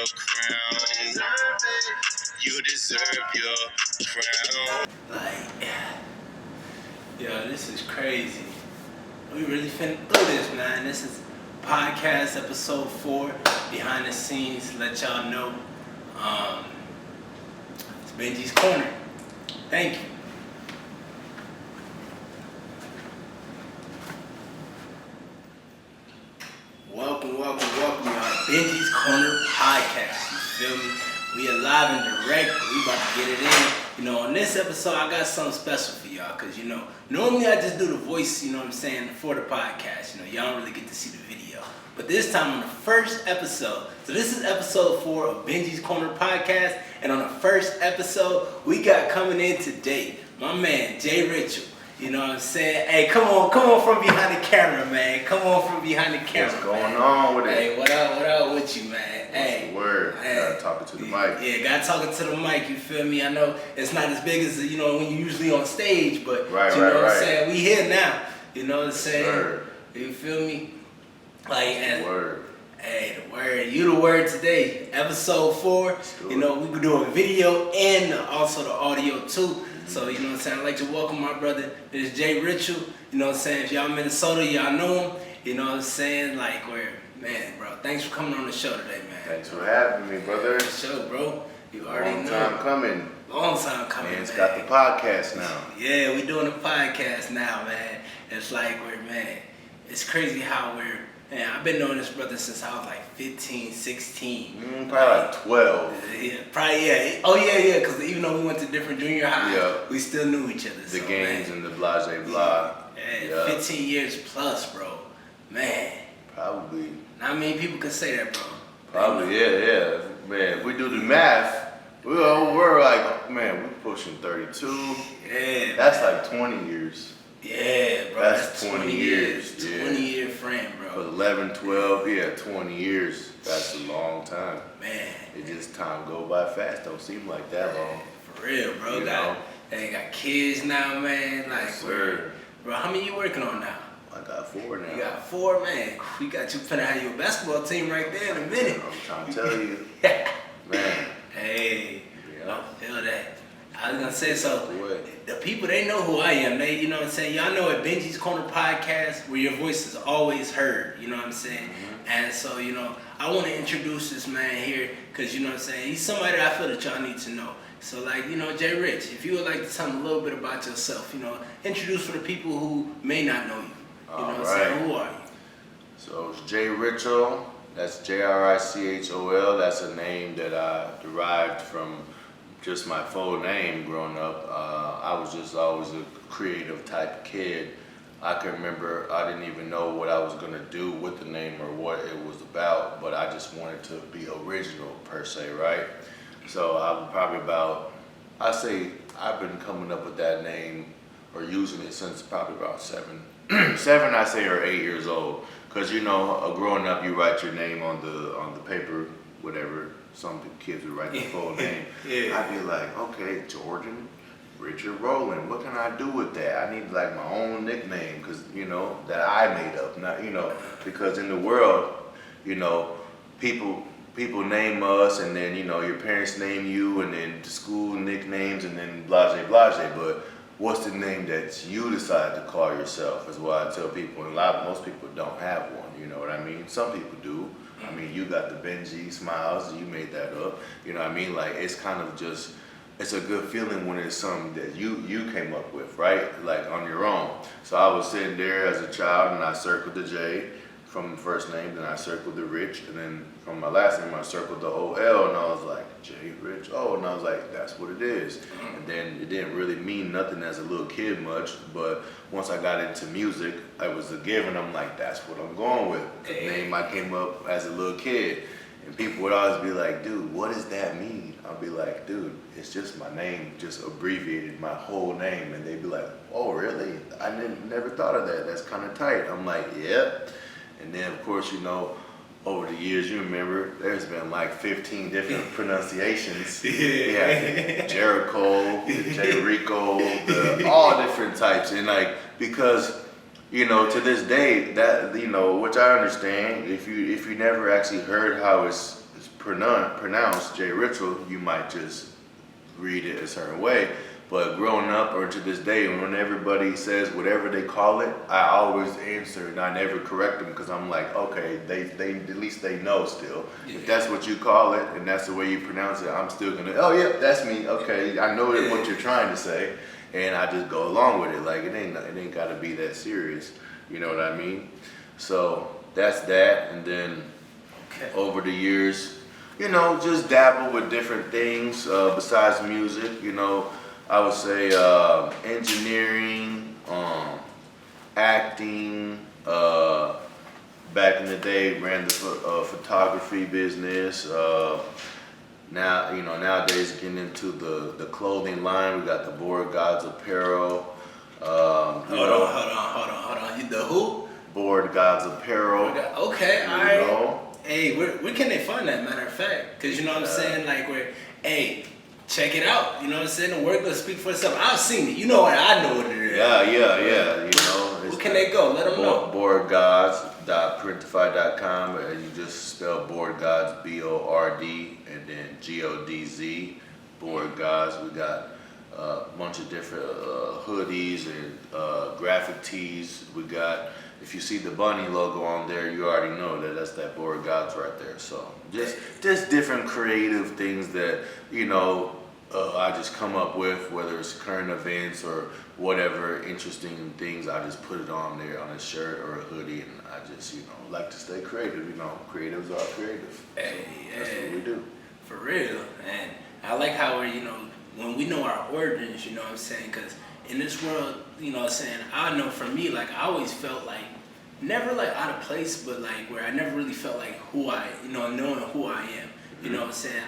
your crown. You deserve your crown. Like, yo, this is crazy. We really finna do this, man. This is podcast episode 4, behind the scenes. Let y'all know. It's Benji's Corner. Thank you. Welcome, y'all. Benji's Corner podcast. You feel me? We are live and direct. We about to get it in. You know, on this episode, I got something special for y'all. Because, you know, normally I just do the voice, you know what I'm saying, for the podcast. You know, y'all don't really get to see the video. But this time on the first episode, so this is episode 4 of Benji's Corner podcast. And on the first episode, we got coming in today, my man, JRichol. You know what I'm saying? Hey, come on from behind the camera, man. Come on from behind the camera. What's going on with it? Hey, what up with you, man? What's the word? Gotta talk to the mic. Yeah, gotta talk to the mic, you feel me? I know it's not as big as, you know, when you're usually on stage, but you know what I'm saying? We here now. You know what I'm saying? Word. You feel me? Like, and, word. Hey, the word. You the word today. Episode 4. You know, we could do a video and also the audio too. So, you know what I'm saying? I'd like to welcome my brother. This is JRichol. You know what I'm saying? If y'all Minnesota, y'all know him. You know what I'm saying? Like, man, bro, thanks for coming on the show today, man. Thanks for having me, brother. Show, bro. You already know. Long time coming. Long time coming, Man's got the podcast now. Yeah, we doing the podcast now, man. It's like it's crazy how man, I've been knowing this brother since I was like 15, 16. Probably like 12. Yeah, probably, yeah. Oh, yeah, because even though we went to different junior highs, we still knew each other. The games and the blah, blah. Yeah, 15 years plus, bro. Man. Probably. Not many people can say that, bro. Probably, yeah. Man, if we do the math, we're like, man, we're pushing 32. Yeah. That's like 20 years. Yeah, bro. That's 20 years. 20-year frame, bro. For 11, 12, 20 years. That's a long time. Man. It just time go by fast. Don't seem like that long. For real, bro. They got kids now, man. Like, yes, sir. Bro, how many you working on now? I got 4 now. You got 4, man. We got you finna have your basketball team right there in a minute. I'm trying to tell you. Man. Hey, Yeah. I feel that. I was gonna say, so the people, they know who I am. They, you know what I'm saying? Y'all know at Benji's Corner podcast, where your voice is always heard, you know what I'm saying? Mm-hmm. And so, you know, I want to introduce this man here, because, you know what I'm saying, he's somebody that I feel that y'all need to know. So, like, you know, JRich, if you would like to tell them a little bit about yourself, you know, introduce for the people who may not know you. You know what I'm saying? Who are you? So, it's JRichol. That's JRichol. That's a name that I derived from just my full name growing up. I was just always a creative type kid. I can remember I didn't even know what I was going to do with the name or what it was about, but I just wanted to be original per se, right? So I'm probably I say I've been coming up with that name or using it since probably about 7, I say, or 8 years old. Because, you know, growing up, you write your name on the paper, whatever. Some kids would write their full name. Yeah. I'd be like, okay, Jordan, Richard Rowland, what can I do with that? I need like my own nickname, because, you know, that I made up. Not, you know, because in the world, you know, people name us, and then, you know, your parents name you, and then the school nicknames, and then blase. But what's the name that you decide to call yourself is what I tell people. And most people don't have one, you know what I mean? Some people do. I mean, you got the Benji Smiles, you made that up. You know what I mean? Like, it's kind of just, it's a good feeling when it's something that you came up with, right? Like, on your own. So I was sitting there as a child, and I circled the J from the first name, then I circled the Rich, and then from my last name, I circled the whole L, and I was like, JRichol, and I was like, that's what it is. And then it didn't really mean nothing as a little kid much, but once I got into music, it was a given. I'm like, that's what I'm going with. The name I came up as a little kid. And people would always be like, dude, what does that mean? I'll be like, dude, it's just my name, just abbreviated my whole name. And they'd be like, oh, really? I never thought of that. That's kind of tight. I'm like, yep. And then, of course, you know, over the years, you remember, there's been like 15 different pronunciations. Yeah, JRichol, JRichol, all different types. And like, because, you know, to this day, that, you know, which I understand, if you never actually heard how it's pronounced JRichol, you might just read it a certain way. But growing up, or to this day, when everybody says whatever they call it, I always answer and I never correct them because I'm like, okay, they at least they know still. Yeah. If that's what you call it and that's the way you pronounce it, I'm still gonna, oh yeah, that's me. Okay, I know what you're trying to say, and I just go along with it. Like it ain't gotta be that serious. You know what I mean? So that's that, and then over the years, just dabble with different things besides music. I would say engineering, acting. Back in the day, ran the photography business. Nowadays getting into the clothing line. We got the Board Gods Apparel. Hold on. You the who? Board Gods Apparel. Okay, all right. Hey, where can they find that, matter of fact? Because you know what I'm saying? Like, check it out. You know what I'm saying? The work will speak for itself. I've seen it. You know what? I know what it is. Yeah. Where can they go? Let them know. Boardgods.printify.com. And you just spell Board Gods, BORD, and then GODZ. Board Gods. We got a bunch of different hoodies and graphic tees. We got, if you see the bunny logo on there, you already know that's that Board Gods right there. So just different creative things that I just come up with, whether it's current events or whatever interesting things. I just put it on there on a shirt or a hoodie, and I just like to stay creative. Creatives are creative. Hey, that's what we do. For real, and I like how we're when we know our origins. You know what I'm saying? Because in this world, I know for me, like I always felt like never like out of place, but like where I never really felt like who I, knowing who I am. You know what I'm saying?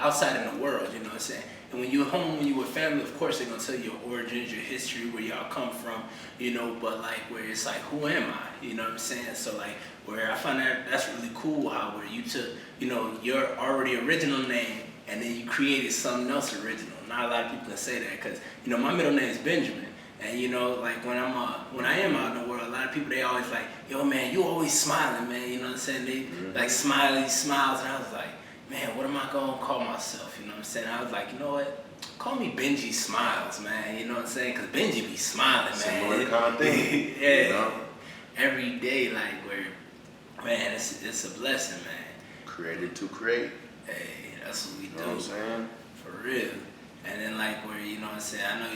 Outside in the world, you know what I'm saying? And when you're home, when you're with family, of course they're gonna tell you your origins, your history, where y'all come from, but like where it's like, who am I? You know what I'm saying? So like where I find that's really cool how where you took, your already original name and then you created something else original. Not a lot of people can say that because, my middle name is Benjamin. And like when I am out in the world, a lot of people, they always like, yo man, you always smiling, man. You know what I'm saying? They like smiley smiles, and I was like, man, what am I gonna call myself? You know what I'm saying? I was like, you know what? Call me Benji Smiles, man. You know what I'm saying? Cause Benji be smiling, man. Similar kind of thing. Yeah. Every day, like where, man, it's a blessing, man. Created to create. Hey, that's what we do. You know what I'm saying? For real. And then like where, you know what I'm saying, I know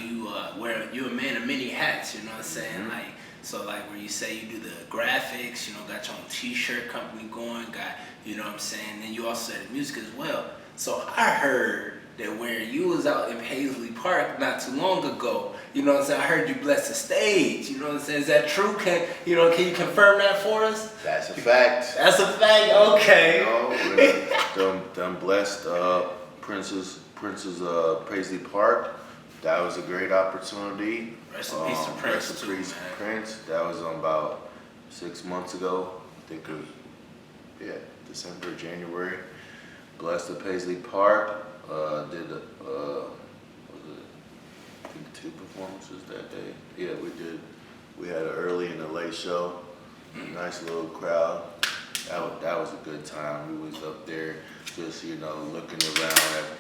you're a man of many hats, you know what I'm saying? Like, so like where you say you do the graphics, got your own t-shirt company going, got, you know what I'm saying, then you also said music as well. So I heard that where you was out in Paisley Park not too long ago, you know what I'm saying, I heard you blessed the stage, you know what I'm saying, is that true? Can you confirm that for us? That's a fact. That's a fact, okay. Done blessed Prince's Paisley Park. That was a great opportunity. Rest in peace to Prince. Rest in peace to Prince. That was about 6 months ago. I think it was, December, January. Blessed the Paisley Park. Did was it, I think 2 performances that day. Yeah, we did. We had an early and a late show. Nice little crowd. That was a good time. We was up there just looking around at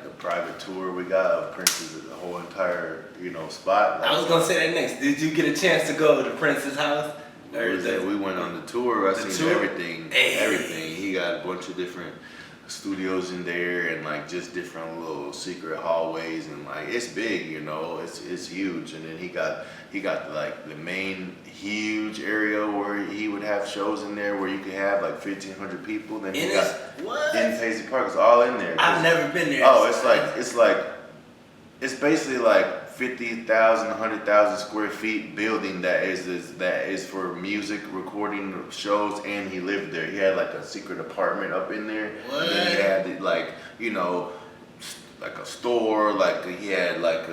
the private tour we got of Prince's whole entire spot. I was gonna say that next. Did you get a chance to go to Prince's house? We went on the tour. I seen everything. Hey. Everything. He got a bunch of different studios in there and like just different little secret hallways and like it's big, it's huge. And then he got like the main huge area where he would have shows in there where you could have like 1,500 people. Then he got in Paisley Park. It's all in there. I've never been there. Oh, it's basically like 50,000, 100,000 square feet building that is for music recording shows, and he lived there. He had like a secret apartment up in there. What? And then he had like like a store, like he had like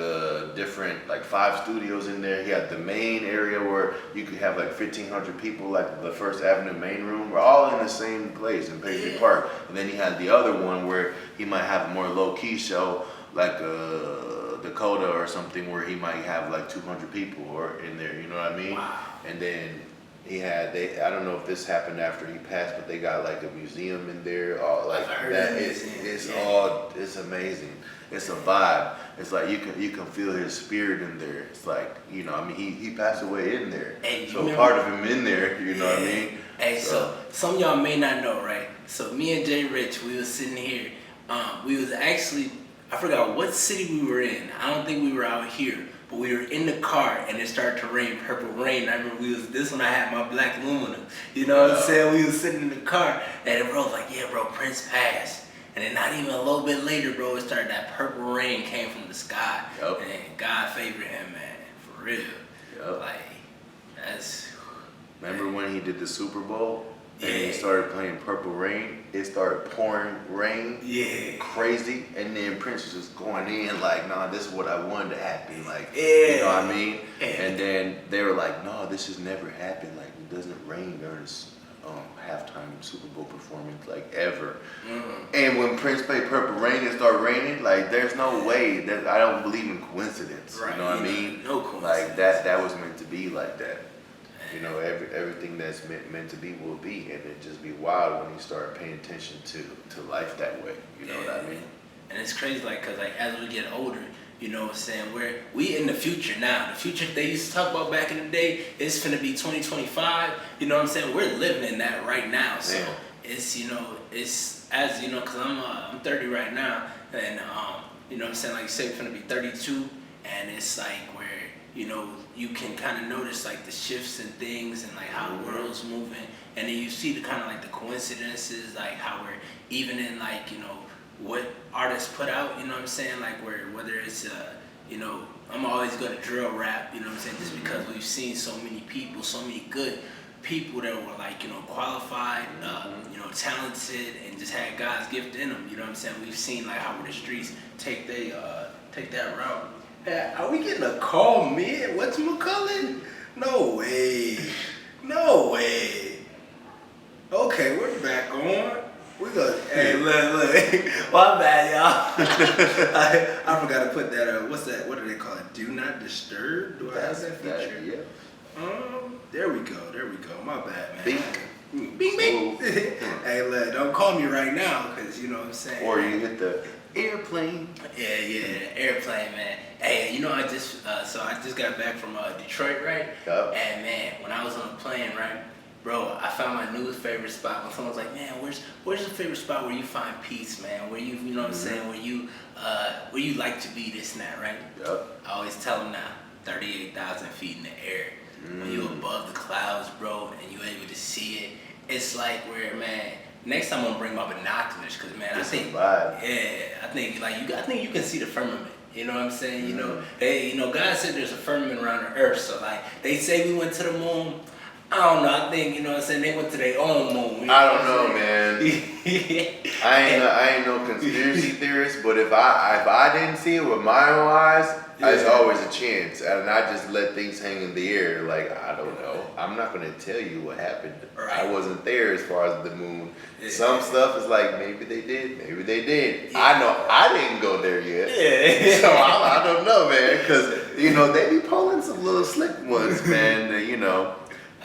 different like 5 studios in there. He had the main area where you could have like 1,500 people, like the First Avenue main room. We're all in the same place in Paisley Park. And then he had the other one where he might have a more low key show, like Dakota or something, where he might have like 200 people or in there. You know what I mean? Wow. And then I don't know if this happened after he passed, but they got like a museum in there. All like I've heard that. of It's amazing. It's a vibe. It's like you can feel his spirit in there. It's like, I mean, he passed away in there. And So part of him in there, you know what I mean? Hey, so some of y'all may not know, right? So me and JRichol, we was sitting here. We was actually, I forgot what city we were in. I don't think we were out here. But we were in the car and it started to rain, purple rain. I remember this one I had my black aluminum. You know what I'm saying? We was sitting in the car and bro was like, yeah, bro, Prince passed. And then not even a little bit later, bro, it started, that purple rain came from the sky. Yep. And God favored him, man, for real. Yep. Like, that's... Remember when he did the Super Bowl? And he Yeah. started playing Purple Rain. It started pouring rain. Yeah. Crazy. And then Prince was just going in like, nah, this is what I wanted to happen. Like, Yeah. you know what I mean? Yeah. And then they were like, no, this has never happened. Like, it doesn't rain during this halftime Super Bowl performance, like, ever. Mm-hmm. And when Prince played Purple Rain and started raining, like, there's no way that I don't believe in coincidence. Right. You know what I mean? No coincidence. Like, that was meant to be like that. You know, everything that's meant to be will be, and it just be wild when you start paying attention to life that way. You know what I mean? And it's crazy, like, cause like as we get older, you know what I'm saying, we in the future now. The future they used to talk about back in the day, it's finna be 2025. You know what I'm saying? We're living in that right now. So Yeah. it's, it's as you know, cause I'm 30 right now, and you know what I'm saying, like you say, we're finna be 32, and it's like where you can kind of notice like the shifts and things and like how the world's moving, and then you see the kind of like the coincidences, like how we're even in like what artists put out, you know what I'm saying, like whether it's I'm always gonna drill rap, you know what I'm saying, just because we've seen so many people, so many good people that were like qualified, talented, and just had God's gift in them, you know what I'm saying. We've seen like how the streets take that route. Hey, are we getting a call mid? Whatchamacallit? No way. No way. Okay, we're back on. We go. Hey, look. My bad, y'all. I forgot to put that. What's that? What do they call it? Do not disturb. Do I have that feature? Yeah. There we go. My bad, man. Bing. Bing, bing. Hey, look, don't call me right now, because you know what I'm saying. Or you hit the airplane. Yeah, airplane, man. Hey, I just got back from Detroit, right? Yup. And man, when I was on the plane, right, bro, I found my new favorite spot. When someone's like, man, where's your favorite spot where you find peace, man? Where you know what I'm saying? Where you like to be, this and that, right? Yup. I always tell them now, 38,000 feet in the air. When you above the clouds, bro, and you able to see it, it's like where, man. Next time I'm gonna bring my binoculars, cause man, It's I think, a vibe. I think you can see the firmament. You know what I'm saying? God said there's a firmament around the earth. So like they say we went to the moon. I don't know. I think you know what I'm saying. They went to their own moon. I don't know, man. I ain't no conspiracy theorist, but if I didn't see it with my own eyes, there's always a chance, and I just let things hang in the air. Like, I don't know. I'm not gonna tell you what happened. Right. I wasn't there as far as the moon. Yeah. Some stuff is like maybe they did, maybe they did. Yeah. I know I didn't go there yet. Yeah. So I don't know, man, because they be pulling some little slick ones, man.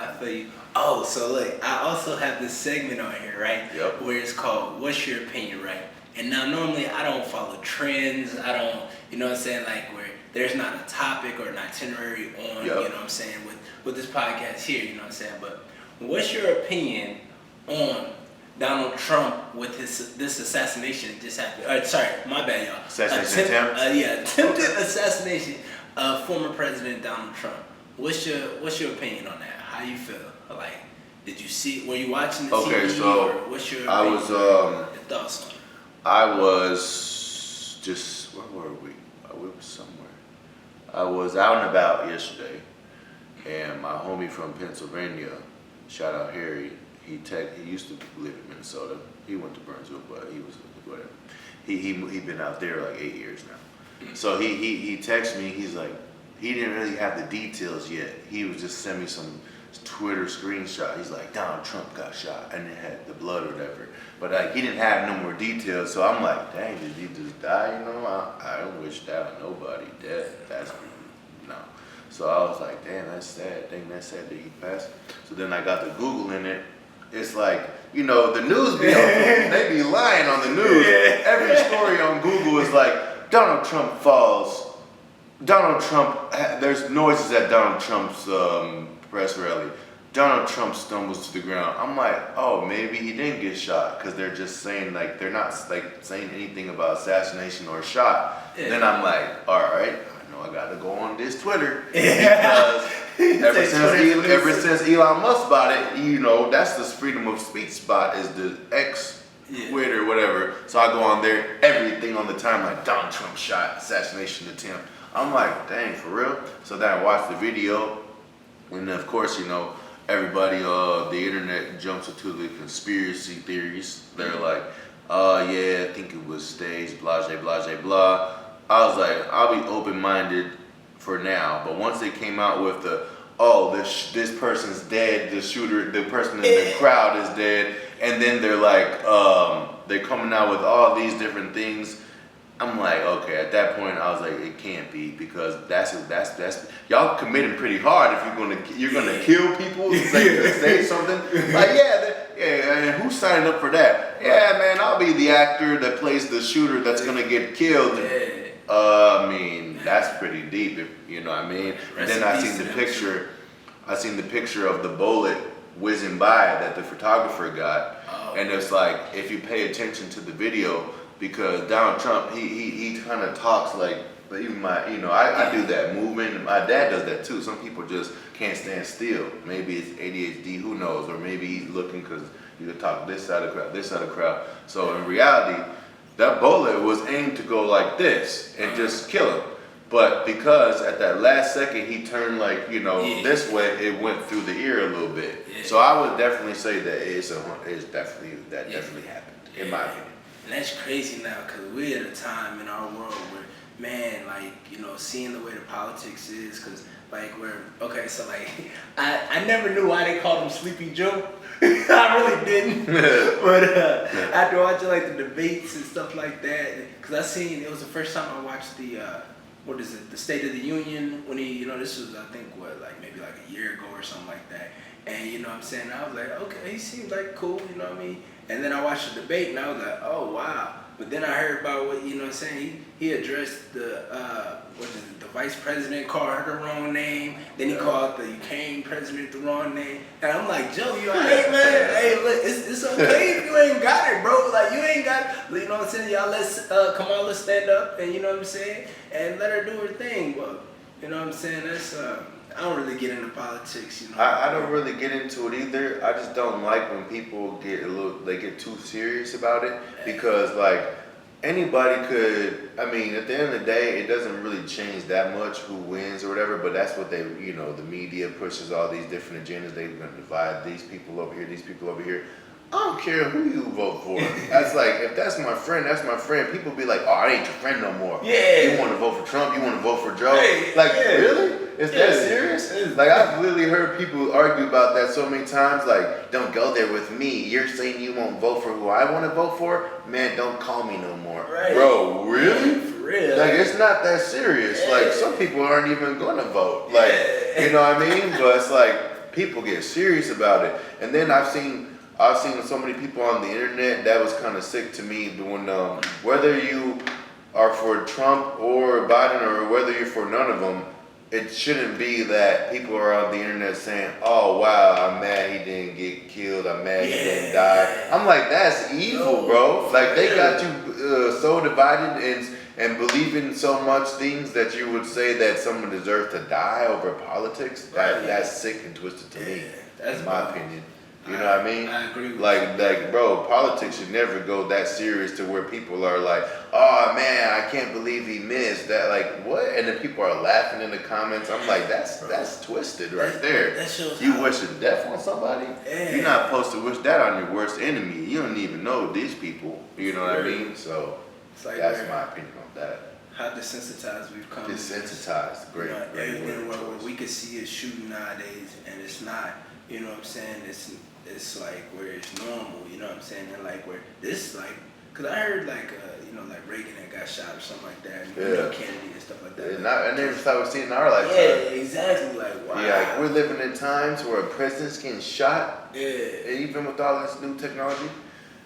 I feel you. Oh, so look, I also have this segment on here, right? Yep. Where it's called "What's Your Opinion," right? And now normally I don't follow trends. I don't, you know what I'm saying, like where there's not a topic or an itinerary on, Yep. you know what I'm saying, with this podcast here, you know what I'm saying. But what's your opinion on Donald Trump with this assassination that just happened? Sorry, my bad, y'all. Assassination attempt? Attempted assassination of former President Donald Trump. What's your opinion on that? How you feel? Like, did you see? Were you watching the Okay, TV? so or what's your I opinion? was Your thoughts on it? I was just, where were we? We were somewhere. I was out and about yesterday, and my homie from Pennsylvania, shout out Harry, he used to live in Minnesota. He went to Burnsville, but he was whatever. He been out there like 8 years now. So he texted me. He's like, he didn't really have the details yet. He was just sending me some Twitter screenshot. He's like, Donald Trump got shot, and it had the blood or whatever. But like, he didn't have no more details. So I'm like, dang, did he just die? I don't wish that on nobody. That's no. So I was like, damn, that's sad. Dang, that's sad that he passed. So then I got to Googling it. It's like, the news they be lying on the news. Every story on Google is like, Donald Trump falls. There's noises at Donald Trump's press rally. Donald Trump stumbles to the ground. I'm like, oh, maybe he didn't get shot, because they're just saying, like, they're not like saying anything about assassination or shot. Yeah. Then I'm like, all right, I know I got to go on this Twitter, because ever since Elon Musk bought it, that's the freedom of speech spot, is the X Twitter, whatever. So I go on there, everything on the timeline, Donald Trump shot, assassination attempt. I'm like, dang, for real? So then I watched the video, and of course, everybody, the internet jumps into the conspiracy theories. They're like, yeah, I think it was staged, blah, blah, blah, blah. I was like, I'll be open-minded for now. But once they came out with this person's dead, the shooter, the person in the crowd is dead, and then they're like, they're coming out with all these different things. I'm like, okay, at that point, I was like, it can't be, because that's y'all committing pretty hard if you're gonna kill people, say something. Like, and who's signing up for that? Yeah, man, I'll be the actor that plays the shooter that's gonna get killed. I mean, that's pretty deep, you know what I mean? And then I seen the picture of the bullet whizzing by that the photographer got, and it's like, if you pay attention to the video, because Donald Trump, he kind of talks like, even I do that movement. My dad does that too. Some people just can't stand still. Maybe it's ADHD, who knows? Or maybe he's looking because you can talk this side of the crowd, this side of the crowd. So in reality, that bullet was aimed to go like this and just kill him. But because at that last second he turned this way, it went through the ear a little bit. Yeah. So I would definitely say that definitely happened, in my opinion. And that's crazy now, because we're at a time in our world where, man, seeing the way the politics is, because, I never knew why they called him Sleepy Joe. I really didn't. But after watching, the debates and stuff like that, because it was the first time I watched the State of the Union, when he, this was, I think, maybe a year ago or something like that. And, I was like, okay, he seems like cool, you know what I mean? And then I watched the debate, and I was like, oh, wow. But then I heard about what, he addressed the vice president, called her the wrong name. Then he called the Ukraine president the wrong name. And I'm like, Joe, you all right, man? Hey, look, it's okay if you ain't got it, bro. You ain't got it. You know what I'm saying? Y'all, let's stand up, and you know what I'm saying? And let her do her thing. But, you know what I'm saying? That's, I don't really get into politics, I don't really get into it either. I just don't like when people get too serious about it, because anybody could, at the end of the day, it doesn't really change that much who wins or whatever, but that's what they, the media pushes all these different agendas. They're going to divide these people over here, these people over here. I don't care who you vote for. That's if that's my friend, that's my friend. People be like, oh, I ain't your friend no more. Yeah. You want to vote for Trump? You want to vote for Joe? Hey, really? Is that serious? I've literally heard people argue about that so many times. Don't go there with me. You're saying you won't vote for who I want to vote for? Man, don't call me no more. Right. Bro, really? For real. It's not that serious. Yeah. Some people aren't even going to vote. You know what I mean? But it's people get serious about it. And then I've seen so many people on the internet, that was kind of sick to me, when whether you are for Trump or Biden, or whether you're for none of them, it shouldn't be that people are on the internet saying, oh wow, I'm mad he didn't get killed, I'm mad he didn't die. I'm like, that's evil, bro. They got you so divided and believing so much things that you would say that someone deserves to die over politics. That's sick and twisted to me, in my opinion. You know what I mean? I agree with you. Bro, politics should never go that serious to where people are like, oh man, I can't believe he missed that. What? And then people are laughing in the comments. I'm like, that's twisted right there. That shows you wishing death on somebody? Yeah. You're not supposed to wish that on your worst enemy. You don't even know these people. You know what I mean? So that's my opinion on that. How desensitized we've come. Desensitized, great. Everything what we could see is shooting nowadays, and it's not. You know what I'm saying? It's where it's normal. You know what I'm saying? And where this Cause I heard like like Reagan had got shot or something like that, and Kennedy and stuff like that. And then we've seen in our lifetime. Yeah, exactly. Like wow. Yeah, like we're living in times where a president's getting shot. Yeah. Even with all this new technology.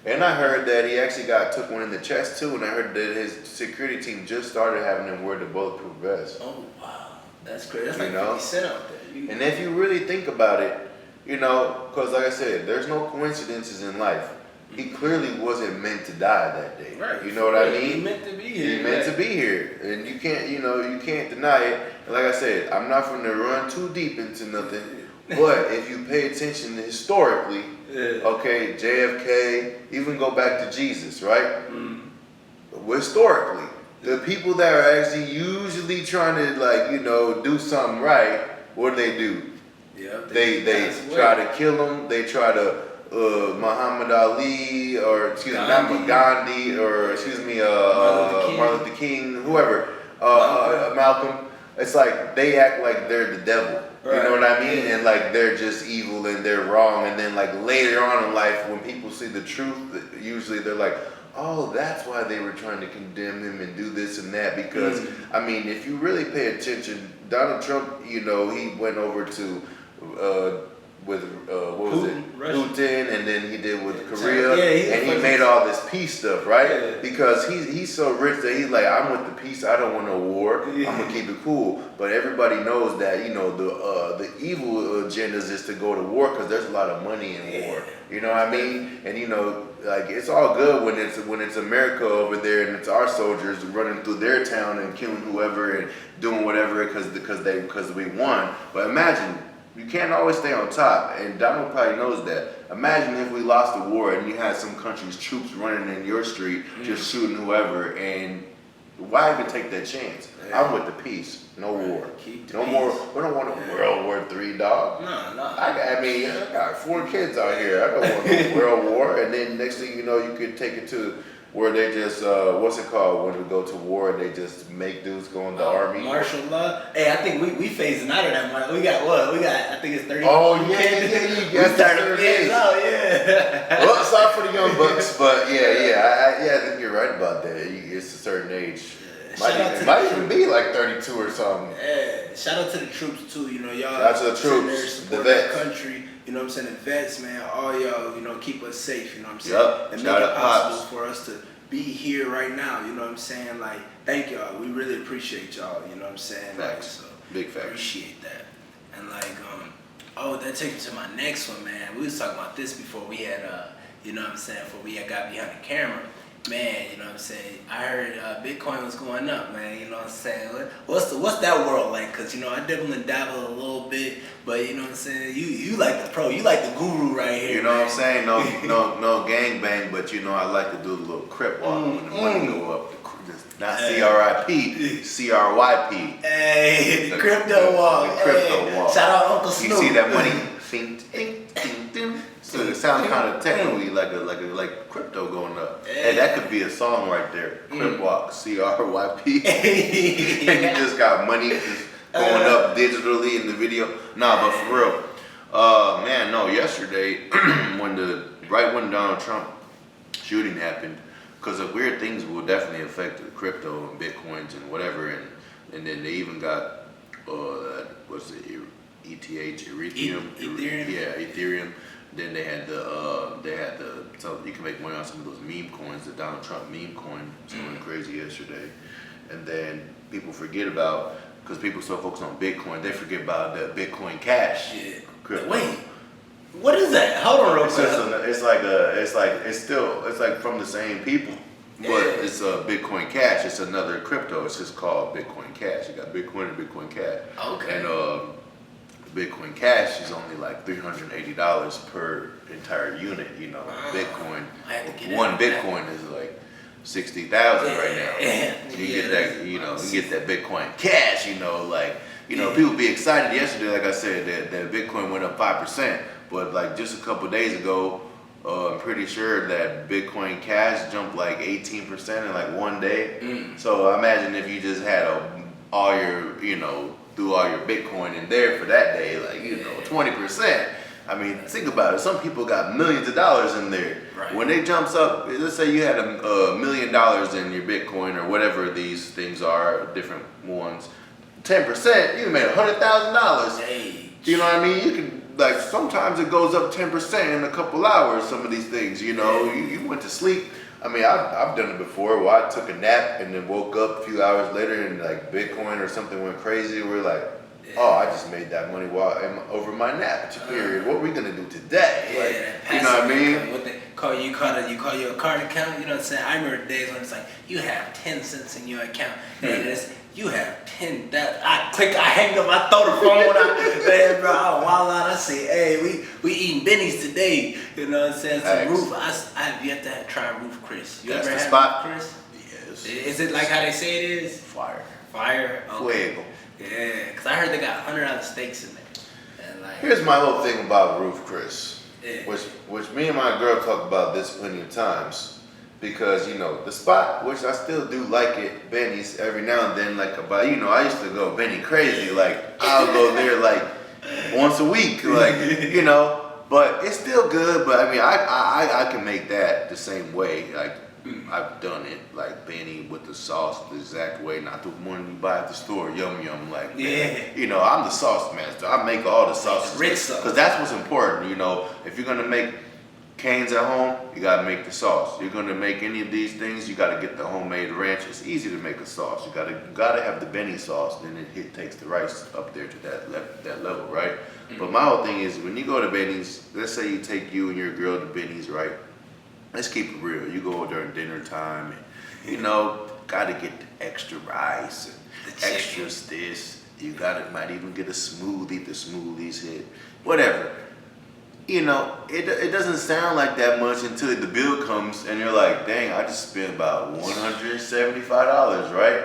And I heard that he actually took one in the chest too, and I heard that his security team just started having him wear the bulletproof vest. Oh wow, that's crazy. That's like 50 Cent out there. And if you really think about it, because like I said, there's no coincidences in life. He clearly wasn't meant to die that day. Right. You know what I mean? He meant to be here. He meant to be here, and you can't deny it. And like I said, I'm not going to run too deep into nothing, but if you pay attention historically. Okay, JFK, even go back to Jesus, right? Historically, the people that are actually usually trying to do something right, what do? Yeah, they try to kill him. They try to Muhammad Ali or Gandhi or Martin Luther King, whoever, Malcolm. It's like they act like they're the devil. Right. You know what I mean? And like they're just evil and they're wrong. And then like later on in life, when people see the truth, usually they're like, oh, that's why they were trying to condemn him and do this and that. Because I mean, if you really pay attention, Donald Trump, he went over to with Putin, and then he did with Korea, and he made all this peace stuff, right? Yeah. Because he's so rich that he's like, I'm with the peace, I don't want no war, I'm gonna keep it cool. But everybody knows that the evil agenda is just to go to war because there's a lot of money in war. You know what I mean? And like it's all good when it's America over there and it's our soldiers running through their town and killing whoever and doing whatever because we won. But imagine. You can't always stay on top, and Donald probably knows that. Imagine if we lost the war and you had some country's troops running in your street, just shooting whoever, and why even take that chance? Yeah. I'm with the peace, no war. No more, we don't want a World War III, dog. No. I got 4 kids out here. I don't want no World War, and then next thing you know, you could take it to where they just, what's it called, when we go to war and they just make dudes go in the army? Martial law? Hey, I think we phasing out of that. We got, I think it's 30. Oh, yeah. We started to phase out, yeah. Well, sorry for the young bucks, but I think you're right about that. It's a certain age. It might even be like 32 or something. Yeah, shout out to the troops too, y'all. Shout out to the troops, the vets. Country, you know what I'm saying, the vets, man, all y'all, keep us safe, you know what I'm saying? Yep. And make it possible for us to be here right now, you know what I'm saying? Like, thank y'all. We really appreciate y'all, you know what I'm saying? Facts. Like, so big facts. Appreciate that. And like, that takes me to my next one, man. We was talking about this before we had, you know what I'm saying, before we had got behind the camera. Man, you know what I'm saying? I heard Bitcoin was going up, man. You know what I'm saying? What's that world like? Cause I definitely dabble a little bit, but you know what I'm saying? You like the pro, you like the guru right here. You know what I'm saying? No gang bang, but I like to do the little crip walk when the money go up. Not CRIP, CRYP. Hey, the crypto walk. The crypto walk. Shout out Uncle Snoop. You see that money? Ding, ding, ding, ding. So it sounds kind of technically like crypto going up. Hey, that could be a song right there. Crip walk, CRYP. And you just got money just going up digitally in the video. Nah, but for real. Yesterday when Donald Trump shooting happened, because of weird things will definitely affect the crypto and bitcoins and whatever, and then they even got what's it, Ethereum? Yeah, Ethereum. Then they had so you can make money on some of those meme coins, the Donald Trump meme coin, something crazy yesterday. And then people forget about, because people so focused on Bitcoin, they forget about the Bitcoin Cash. Yeah. Crypto. Wait, what is that? Hold on real quick. It's like from the same people, but it's a Bitcoin Cash. It's another crypto. It's just called Bitcoin Cash. You got Bitcoin and Bitcoin Cash. Okay. And Bitcoin Cash is only like $380 per entire unit. Bitcoin. One Bitcoin is like 60,000 right now. So you get that. You get that Bitcoin Cash. People be excited yesterday. Like I said, that Bitcoin went up 5%, but like just a couple days ago, I'm pretty sure that Bitcoin Cash jumped like 18% in like one day. So imagine if you just had threw all your Bitcoin in there for that day, 20%. I mean, think about it. Some people got millions of dollars in there. Right. When it jumps up, let's say you had $1 million in your Bitcoin or whatever these things are, different ones. 10%, you made $100,000. Hey. You know what I mean? You can, like, sometimes it goes up 10% in a couple hours. Some of these things, you know, you went to sleep. I mean, I've done it before where I took a nap and then woke up a few hours later and like Bitcoin or something went crazy. We're like, oh, I just made that money while I'm over my nap period. What are we gonna do today? Like, you know what I mean? What they call you call your card account. You know what I'm saying? I remember days when it's like you have 10 cents in your account, and it's you have 10. That I hang up, I throw the phone out, man, bro. I wild out. I say, hey, we eating Benny's today. You know what I'm saying? Some roof. I have yet to try Roof Chris. You That's ever the had spot. Roof Chris? Yes. Is it like how they say it is? Fire. Fire. Okay. Fuego. Yeah, because I heard they got $100 steaks in there. And like, Here's my whole thing about Roof Chris, Yeah. which me and my girl talked about this plenty of times, because you know the spot, which I still do like it, Benny's every now and then, like about I used to go Benny crazy, like I'll go there like once a week, like but it's still good. But I mean, I can make that the same way, like. I've done it like Benny with the sauce the exact way, not the one you buy at the store, yum like that. You know, I'm the sauce master. I make all the sauces rich sauce, because that's what's important. You know, if you're gonna make canes at home, you gotta make the sauce. You're gonna make any of these things, you gotta get the homemade ranch. It's easy to make a sauce. You gotta have the Benny sauce, then it takes the rice up there to that level, right? But my whole thing is when you go to Benny's, let's say you take you and your girl to Benny's, right? Let's keep it real. You go during dinner time and, gotta get the extra rice and the extras this. You might even get a smoothie, the smoothies hit, whatever. It doesn't sound like that much until the bill comes and you're like, dang, I just spent about $175, right?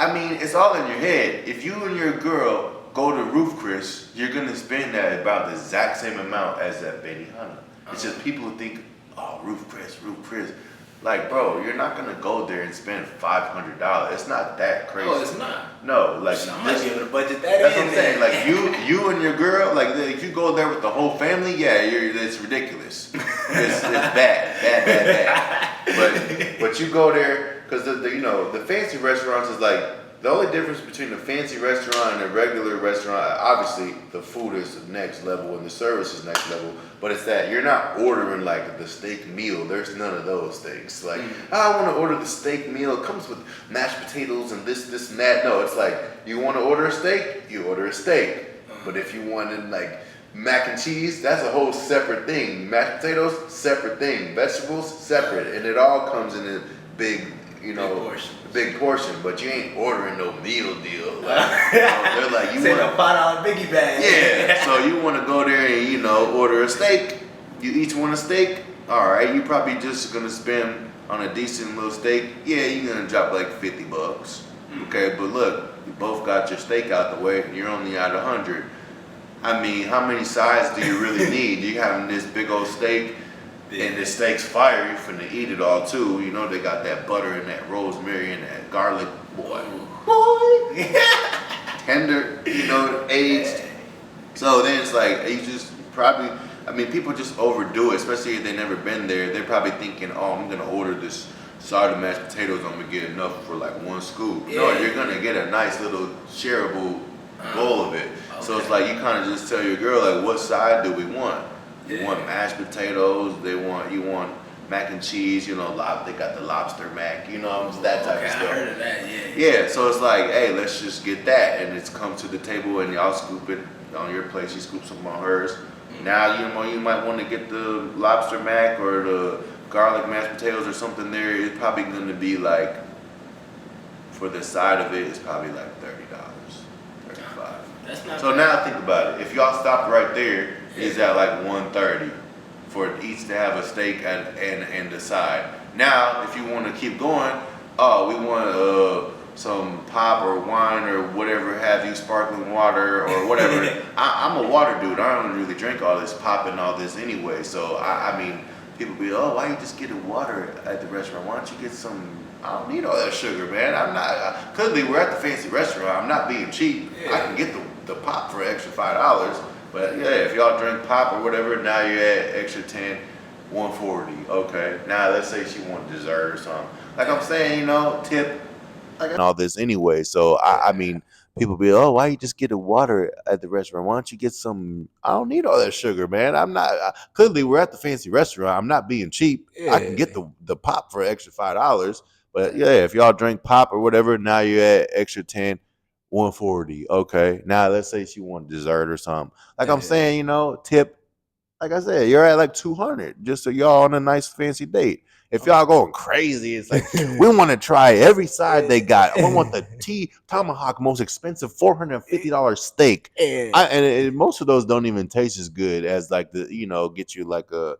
I mean, it's all in your head. If you and your girl go to Roof Chris, you're gonna spend that about the exact same amount as that Benny Hunter. It's just people who think, oh, Roof Chris. Like, bro, you're not gonna go there and spend $500. It's not that crazy. Oh, it's not. No, like I might be able to budget that that's in. what I'm saying. Like you and your girl, like if you go there with the whole family, yeah, it's ridiculous. It's bad. But you go there because the fancy restaurants is like. The only difference between a fancy restaurant and a regular restaurant, obviously the food is the next level and the service is next level, but it's that you're not ordering like the steak meal. There's none of those things. Like, I want to order the steak meal. It comes with mashed potatoes and this and that. No, it's like, you want to order a steak? You order a steak. But if you wanted like mac and cheese, that's a whole separate thing. Mashed potatoes, separate thing. Vegetables, separate. And it all comes in a big, big portion, but you ain't ordering no meal deal. Like, they're like, you want a $5 biggie bag. Yeah, so you want to go there and order a steak. You each want a steak. All right, you probably just gonna spend on a decent little steak. Yeah, you're gonna drop like $50. Okay, but look, you both got your steak out the way. And you're only at 100. I mean, how many sides do you really need? You having this big old steak. And the steak's fire, you finna eat it all too. They got that butter and that rosemary and that garlic, boy. Tender, aged. So then it's like, you just probably, people just overdo it, especially if they never been there. They're probably thinking, oh, I'm gonna order this side of mashed potatoes, I'm gonna get enough for like one scoop. No, you're gonna get a nice little shareable bowl of it. Okay. So it's like, you kind of just tell your girl, like, what side do we want? You want mashed potatoes, you want mac and cheese, they got the lobster mac, that type of stuff. I heard of that, Yeah, so it's like, hey, let's just get that, and it's come to the table and y'all scoop it on your plate, she scoops some on hers. Now, you might want to get the lobster mac or the garlic mashed potatoes or something there. It's probably going to be like, for the side of it, it's probably like $30, $35. That's not so bad. Now think about it. If y'all stopped right there, it's at like $130 for each to have a steak and the side. Now, if you want to keep going, we want some pop or wine or whatever have you, sparkling water or whatever. I'm a water dude. I don't really drink all this pop and all this anyway. So I mean, people be, why you just getting water at the restaurant? Why don't you get some? I don't need all that sugar, man. I'm not. Clearly, we're at the fancy restaurant. I'm not being cheap. I can get the pop for an extra $5. But yeah, if y'all drink pop or whatever, now you're at extra 10, 140. Okay. Now let's say she want dessert or something. Like I'm saying, tip like all this anyway. So I mean, people be, oh, why you just get a water at the restaurant? Why don't you get some? I don't need all that sugar, man. I'm not. Clearly, we're at the fancy restaurant. I'm not being cheap. I can get the pop for extra $5. But yeah, if y'all drink pop or whatever, now you're at extra 10, 140. Okay. Now let's say she want dessert or something. Like I'm saying, tip. Like I said, you're at like 200 just so y'all on a nice fancy date. If y'all going crazy, it's like we want to try every side they got. We want the tomahawk, most expensive $450 steak. Most of those don't even taste as good as like get you like a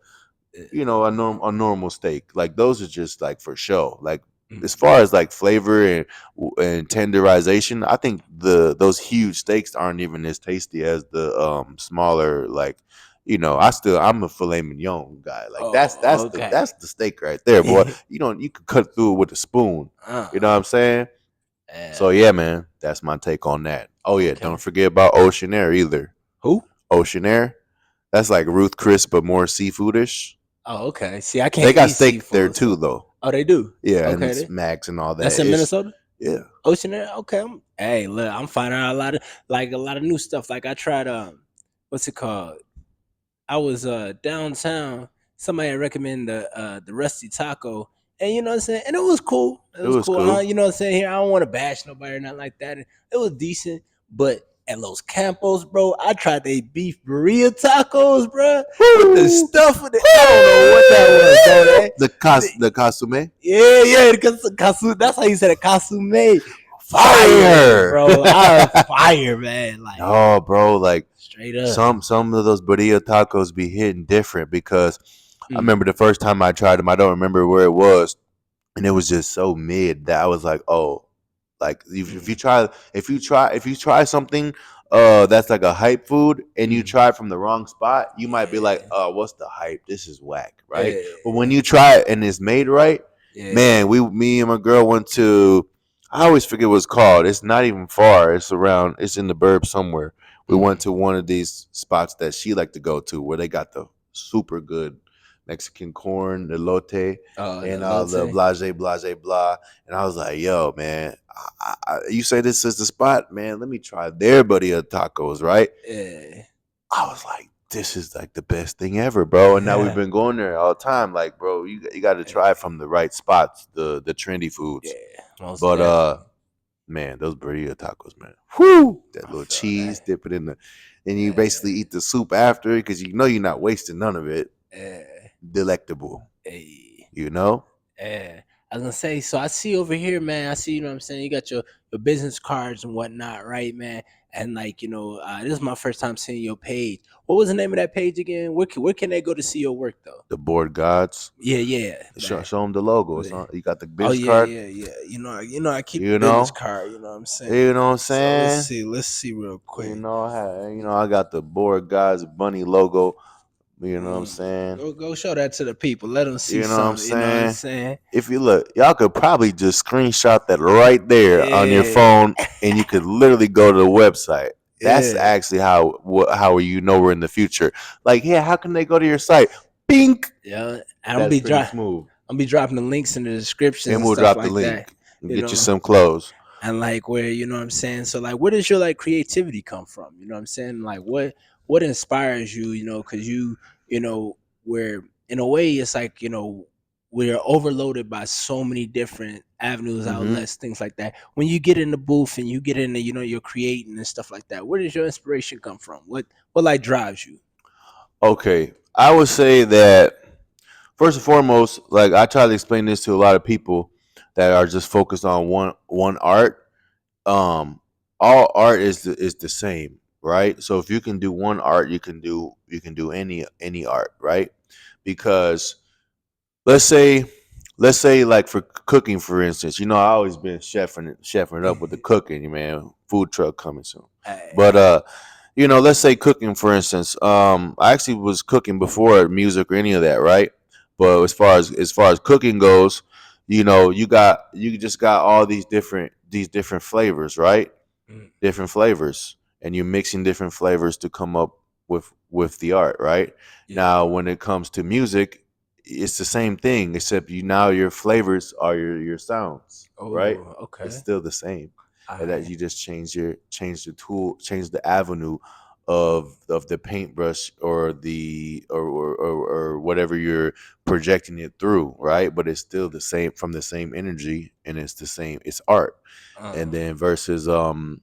normal steak. Like those are just like for show. Like as far as like flavor and tenderization, I think those huge steaks aren't even as tasty as the smaller like. I'm a filet mignon guy. Like that's the steak right there, boy. You can cut through it with a spoon. You know what I'm saying? So yeah, man, that's my take on that. Oh yeah, don't forget about Ocean Air either. Who? Ocean Air. That's like Ruth Chris, but more seafoodish. Oh, okay. See, I can't. They got steak there too, though. Oh, they do. Yeah, and it's Max and all that. That's in Minnesota. Yeah. Ocean Air. Okay. Hey, look, I'm finding out a lot of new stuff. Like I tried what's it called? I was downtown. Somebody had recommended the Rusty Taco, and you know what I'm saying. And it was cool. It was cool. You know what I'm saying. Here, I don't want to bash nobody or nothing like that. It was decent, but at Los Campos, bro, I tried their beef burrito tacos, bro, with the stuff in it. I don't know what that was, bro. The Kasume. Yeah, the that's how you said it, Kasume. Fire, bro. Fire, man. Like, oh, bro, like straight up. Some of those burrito tacos be hitting different because I remember the first time I tried them. I don't remember where it was, and it was just so mid that I was like, oh, like if you try something that's like a hype food and you try it from the wrong spot, you might be like, oh, what's the hype? This is whack, right? Yeah. But when you try it and it's made right, man, me and my girl went to. I always forget what it's called. It's not even far. It's in the burb somewhere. We went to one of these spots that she liked to go to where they got the super good Mexican corn, the elote, and all the blase, blah. And I was like, yo, man, you say this is the spot? Man, let me try their burrito tacos, right? Yeah. I was like, this is like the best thing ever, bro. And now we've been going there all the time. Like, bro, you got to try it from the right spots, the trendy foods. Yeah. But man, those burrito tacos, man. Whoo! That little cheese, dip it in and you basically eat the soup after it because you're not wasting none of it. Delectable. Hey. You know? Yeah. I was gonna say, so I see over here, man. I see, you know what I'm saying, you got your business cards and whatnot, right, man? And like, this is my first time seeing your page. What was the name of that page again? Where can they go to see your work though? The Board Gods. Yeah. Show them the logo. You got the business card. Yeah. I keep the business card. You know what I'm saying. You know what I'm saying. So let's see real quick. I got the Board Gods bunny logo. You know what I'm saying? Go show that to the people. Let them see something. You know what I'm saying? If you look, y'all could probably just screenshot that right there on your phone, and you could literally go to the website. That's actually how we're in the future. Like, how can they go to your site? Bink. Yeah, I'm be dropping the links in the description, and we'll drop the link and get you some clothes. And like, where you know what I'm saying. So like, where does your like creativity come from? You know what I'm saying? Like, what inspires you? Because where in a way it's like we're overloaded by so many different avenues, outlets, things like that. When you get in the booth and you get into you're creating and stuff like that, where does your inspiration come from? What like drives you? Okay, I would say that first and foremost, like I try to explain this to a lot of people that are just focused on one art. All art is the same, right? So if you can do one art, you can do any art, right? Because let's say like for cooking, for instance, I always been chefing it up with the cooking, man. Food truck coming soon. But let's say cooking, for instance. I actually was cooking before music or any of that, right? But as far as cooking goes, you just got all these different flavors, right? Different flavors, and you're mixing different flavors to come up with the art, right? Yeah. Now, when it comes to music, it's the same thing, except you now your flavors are your sounds, right? Oh, It's okay. still the same, All and that right. you just change the tool, change the avenue of the paintbrush or or whatever you're projecting it through, right? But it's still the same from the same energy, and it's the same. It's art. And Uh, then versus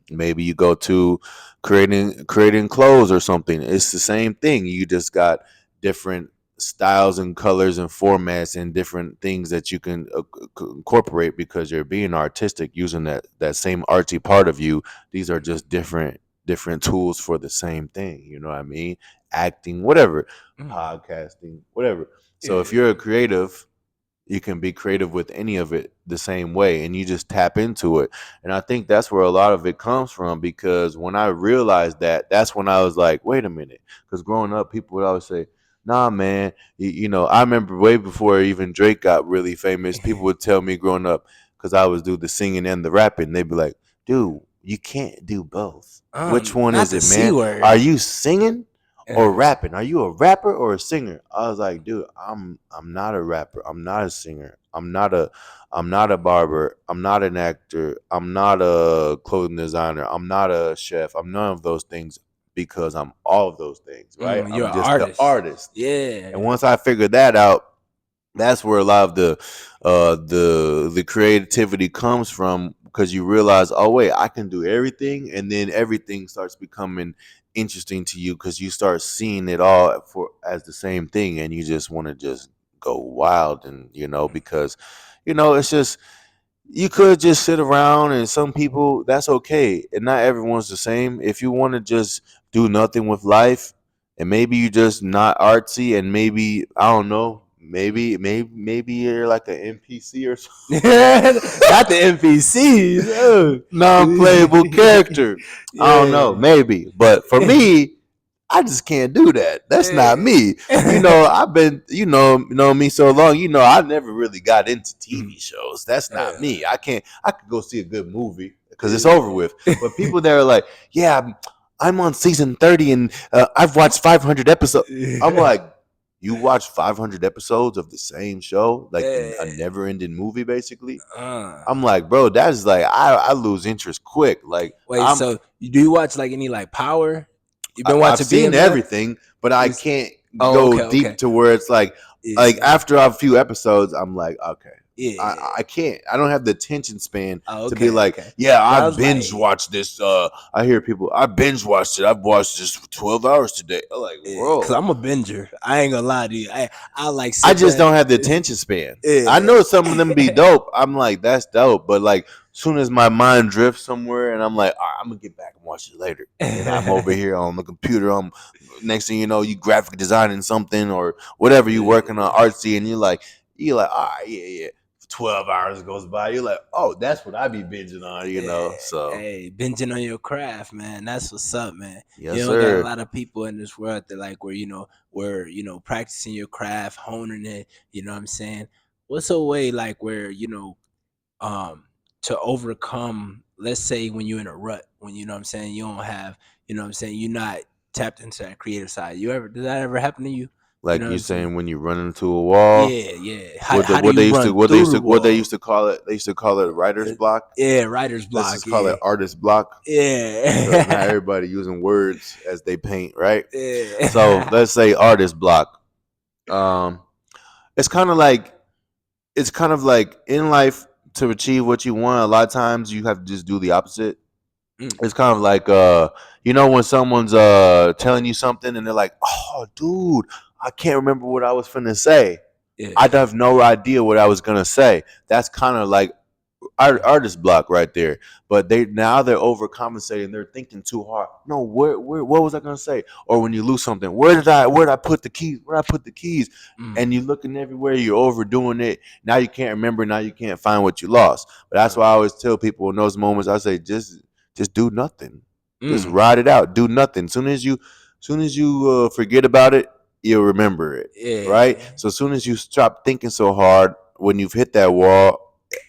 maybe you go to creating clothes or something. It's the same thing. You just got different styles and colors and formats and different things that you can incorporate because you're being artistic using that same artsy part of you. These are just different tools for the same thing. You know what I mean? Acting, whatever, mm, podcasting, whatever. So if you're yeah. a creative, you can be creative with any of it the same way, and you just tap into it. And I think that's where a lot of it comes from, because when I realized that, that's when I was like, wait a minute. Because growing up, people would always say, nah, man, I remember way before even Drake got really famous, people would tell me growing up, because I was do the singing and the rapping, they'd be like, dude, you can't do both. Which one Not is the it, C man? Are word. you singing or Uh, rapping? Are you a rapper or a singer? I was like, dude, I'm not a rapper. I'm not a singer. I'm not a barber. I'm not an actor. I'm not a clothing designer. I'm not a chef. I'm none of those things, because I'm all of those things, right? you're I'm an just the artist. artist. And Yeah. once I figured that out, that's where a lot of the creativity comes from, because you realize, oh wait, I can do everything, and then everything starts becoming interesting to you because you start seeing it all for as the same thing, and you just want to just go wild, and because it's just, you could just sit around, and some people, that's okay, and not everyone's the same. If you want to just do nothing with life, and maybe you just not artsy, and maybe, I don't know, maybe you're like an NPC or Not the NPCs. Oh. non-playable character. I don't know, Yeah. maybe, but for me, I just can't do that. That's not me. I've been, know me so long. I've never really got into TV shows. That's not me. I can't. I could go see a good movie because it's over with. But people that are like, yeah, I'm on season 30 and I've watched 500 episodes. I'm like, you watched 500 episodes of the same show, like a never-ending movie, basically. uh, I'm like, bro, that's like, I lose interest quick. Like, wait, so do you watch like any like Power? You've been I've watching seen BMF? everything, but I It's- can't oh, go okay, deep okay. to where it's like Yeah, after a few episodes, I'm like, okay, yeah. I can't. I don't have the attention span Oh, to be okay, like, okay. yeah, Cause I I was binge like, watched this. I hear people, I binge watched it. I've watched this for 12 hours today. I'm like, yeah, cause bro, I'm a binger. I ain't gonna lie to you. I like I sit just back. don't have the attention span. I Yeah. know some of them be dope. I'm like, that's dope. But like, soon as my mind drifts somewhere, and I'm like, all right, I'm gonna get back and watch it later. And I'm over here on the computer. Next thing you know, you graphic designing something or whatever, you working on artsy, and you're like, all right, yeah, yeah. 12 hours goes by. You're like, oh,. What I be binging on, Yeah. So Hey, binging on your craft, man. That's what's up, man. yes, Got a sir. lot of people in this world that like where practicing your craft, honing it. You know what I'm saying? What's a way like where um to overcome? Let's say when you're in a rut, when you know what I'm saying, you don't have, what I'm saying, you're not tapped into that creative side. Did that ever happen to you? You Like know what you I'm saying? saying when you run into a wall. Yeah, yeah. What the How do what they you used to run what they through used the to what they wall? used to call it. They used to call it writer's Uh, block. yeah, writer's Let's block. just call Yeah, it artist block, because not yeah, everybody using words as they paint, right? So yeah. let's say artist block. Um, it's kind of like in life, to achieve what you want. A lot of times you have to just do the opposite. Mm, It's kind of like when someone's telling you something and they're like, "Oh, dude, I can't remember what I was finna say. I yeah. have no idea what I was gonna say." That's kind of like artist block right there. But they're overcompensating. They're thinking too hard. No, what was I gonna say? Or when you lose something, where did I put the keys? Where did I put the keys? Mm, And you're looking everywhere. You're overdoing it. Now you can't remember. Now you can't find what you lost. But that's why I always tell people in those moments. I say just do nothing. Just mm, ride it out. Do nothing. Soon as you forget about it, you'll remember it. Right. yeah. So as soon as you stop thinking so hard, when you've hit that wall,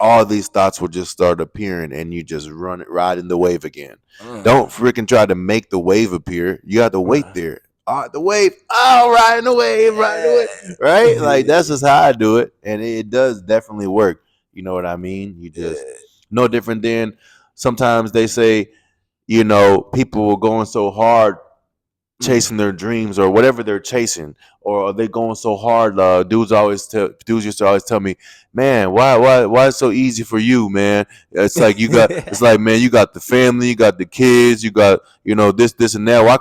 all these thoughts will just start appearing, and you just ride in the wave again. Uh, Don't freaking try to make the wave appear. You have to wait uh, there. The wave, oh, riding the wave, riding the wave, right? Like that's just how I do it, and it does definitely work. You know what I mean? You just no different than sometimes they say, people were going so hard chasing their dreams or whatever they're chasing, or are they going so hard? Dudes used to always tell me, man, why it's so easy for you, man? It's like, man, you got the family, you got the kids, you got this and that. Why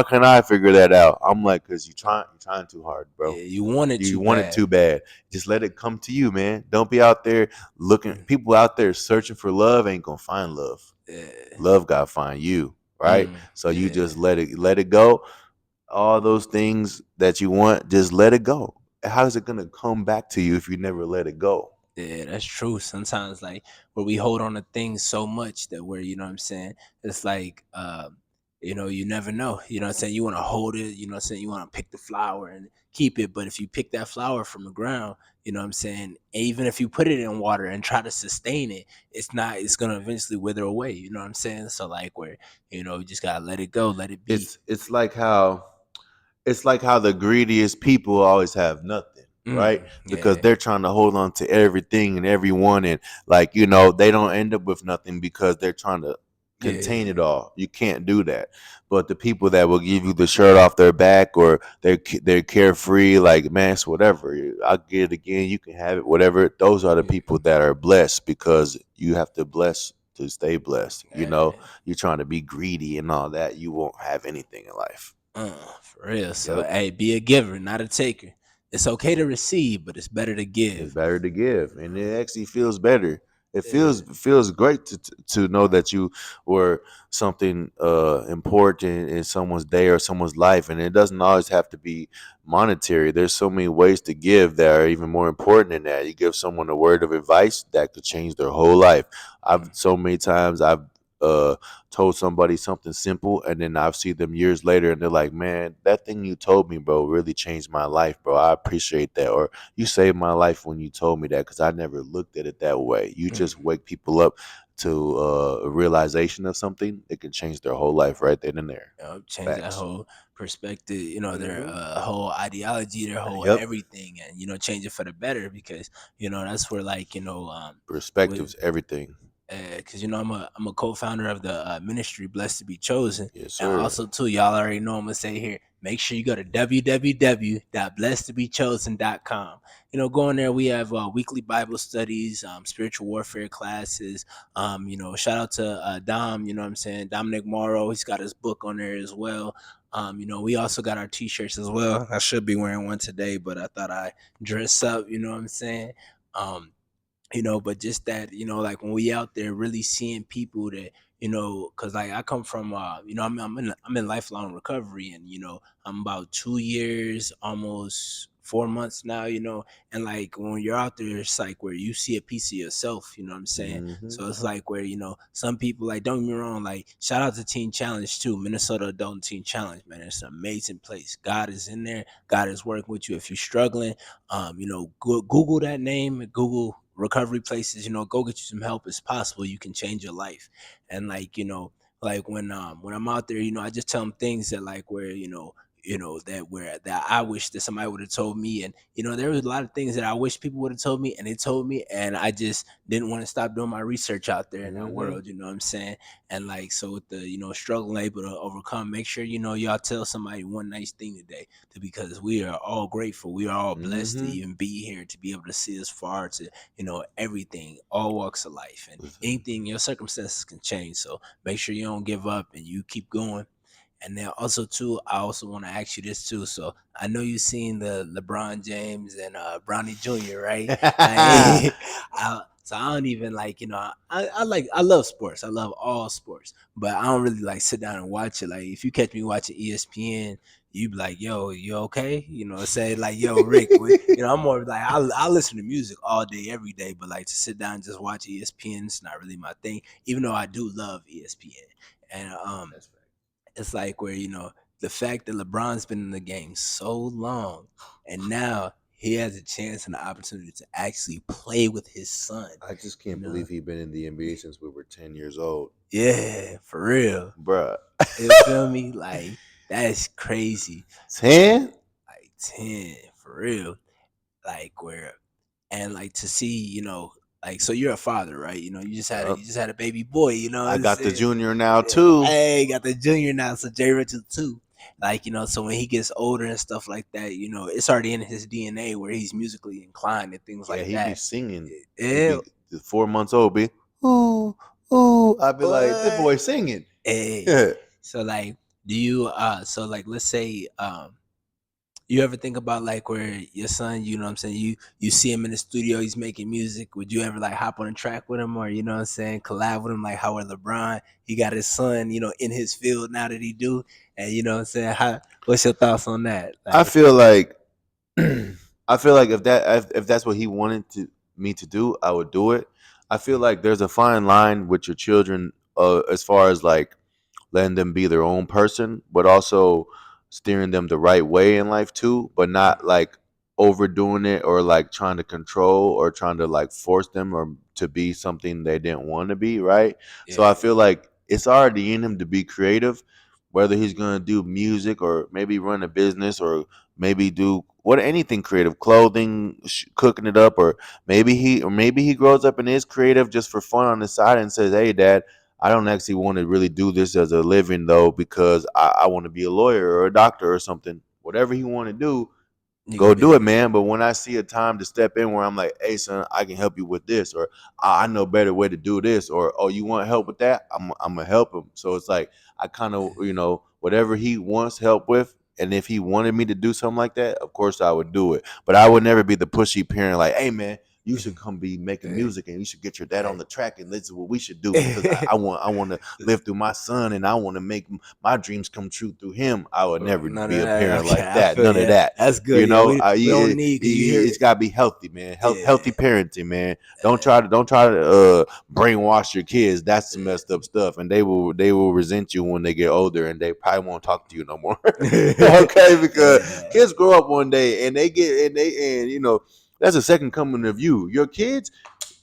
can't I figure that out? I'm like, because you're trying too hard, bro. Yeah, you want it You too want it bad. too bad. Just let it come to you, man. Don't be out there looking. People out there searching for love ain't gonna find love. Yeah. Love gotta find you, right? So you Yeah. just let it go. All those things that you want, just let it go. How's it gonna come back to you if you never let it go? Yeah, that's true. Sometimes like where we hold on to things so much that we're, you know what I'm saying? It's like you never know. You know what I'm saying? You want to hold it, you know what I'm saying? You want to pick the flower and keep it, but if you pick that flower from the ground, you know what I'm saying? Even if you put it in water and try to sustain it, it's gonna eventually wither away. You know what I'm saying? So like where, you just gotta let it go, let it be. It's like how the greediest people always have nothing, right? Because Yeah, they're trying to hold on to everything and everyone, and they don't end up with nothing because they're trying to contain yeah, it all. You can't do that. But the people that will give you the shirt off their back, or they're carefree, like, man, it's whatever. I'll get it again. You can have it, whatever. Those are the yeah, people that are blessed, because you have to bless to stay blessed. yeah. You're trying to be greedy and all that. You won't have anything in life. For real. So, Yep. hey, be a giver, not a taker. It's okay to receive, but it's better to It's give. better to give, and it actually feels better. It Yeah, feels great to know that you were something important in someone's day or someone's life, and it doesn't always have to be monetary. There's so many ways to give that are even more important than that. You give someone a word of advice that could change their whole life. I've so many times I've uh told somebody something simple, and then I've seen them years later and they're like, man, that thing you told me, bro, really changed my life, bro. I appreciate that. Or you saved my life when you told me that, because I never looked at it that way. You just wake people up to a realization of something. It can change their whole life right then and there. change that Facts. whole perspective, their Hmm. whole ideology, their whole Yep. everything, and change it for the better because that's where like with Perspectives, everything. because I'm a co-founder of the ministry Blessed to Be Chosen, Yes, and sir. also too, y'all already know I'm gonna say here, make sure you go to www.blessedtobechosen.com. Go in there. We have weekly Bible studies, spiritual warfare classes. Shout out to Dom. You know what I'm saying, Dominic Morrow. He's got his book on there as well. We also got our t-shirts as well. I should be wearing one today, but I thought I dress up. You know what I'm saying. Um, but just that, like when we out there really seeing people that, because like I come from, I'm in lifelong recovery, and I'm about 2 years, almost 4 months now, and like when you're out there, it's like where you see a piece of yourself, you know what I'm saying? Hmm. So it's like where some people, like, don't get me wrong, like shout out to Teen Challenge too, Minnesota Adult Teen Challenge, man, it's an amazing place. God is in there. God is working with you. If you're struggling, Google that name, Google recovery places, go get you some help. It's possible you can change your life. And like, like when I'm out there, I just tell them things that like where, that I wish that somebody would have told me. And there was a lot of things that I wish people would have told me, and they told me, and I just didn't want to stop doing my research out there in that Hmm. world, you know what I'm saying? And like, so with the struggle able to overcome, make sure y'all tell somebody one nice thing today, because we are all grateful. We are all blessed to Hmm. even be here, to be able to see as far, to everything, all walks of life, and anything. Your circumstances can change, so make sure you don't give up and you keep going. And then also too, I also want to ask you this too. So I know you've seen the LeBron James and Brownie Jr., right? Like, so I don't even like, I love sports. I love all sports, but I don't really like sit down and watch it. Like if you catch me watching ESPN, you be like, yo, you okay? Say like, yo, Rick, I'm more like, I listen to music all day, every day, but like to sit down and just watch ESPN, it's not really my thing, even though I do love ESPN. And That's right. it's like where the fact that LeBron's been in the game so long, and now he has a chance and the opportunity to actually play with his son. I just You can't know, believe he's been in the NBA since we were 10 years old, yeah, for real. bruh. You feel me? Like. That's crazy. And 10? like 10 for real. Like where and like to see, like so you're a father, right? Yup. You just had a baby boy, you know what I I'm got the saying? junior now Yeah. too. Hey, got the junior now, so JRichol too. Like, so when he gets older and stuff like that, it's already in his DNA where he's musically inclined and things Yeah, like he be that. singing. He Yeah. be 4 months old. Be ooh ooh. I be like, this What? boy singing. Hey. Yeah. So like, do you so like let's say you ever think about like where your son, you know what I'm saying, you see him in the studio, he's making music. Would you ever like hop on a track with him or you know what I'm saying, collab with him like how with LeBron, he got his son, in his field now that he do. And you know what I'm saying? What's your thoughts on that? I Like feel like if that's what he wanted to me to do, I would do it. I feel like there's a fine line with your children, as far as like letting them be their own person, but also steering them the right way in life too, but not like overdoing it or like trying to control or trying to like force them or to be something they didn't want to be, right? So I yeah, feel like it's already in him to be creative, whether he's going to do music or maybe run a business or maybe do what anything creative, clothing, cooking it up, or maybe he grows up and is creative just for fun on the side and says, "Hey, Dad, I don't actually want to really do this as a living though because I want to be a lawyer or a doctor or something." Whatever he want to do, you go gonna be do the it, man. But when I see a time to step in where I'm like, "Hey, son, I can help you with this," or I know a better way to do this," or "Oh, you want help with that?" I'm gonna help him. So it's like I kind of whatever he wants help with. And if he wanted me to do something like that, of course I would do it. But I would never be the pushy parent like, "Hey, man, you should come be making music and you should get your dad on the track and this is what we should do because I want to live through my son and I want to make my dreams come true through him." I would never none of be a that. parent Okay, like I that. feel None of you. that. That's good. Yeah, we don't need because you hear It's it. got to be healthy, man. Healthy Yeah, parenting, man. Don't yeah, try to brainwash your kids. That's some messed up stuff, and they will resent you when they get older, and they probably won't talk to you no more. yeah. Okay, because Yeah. kids grow up one day and they get and that's a second coming of you. Your kids,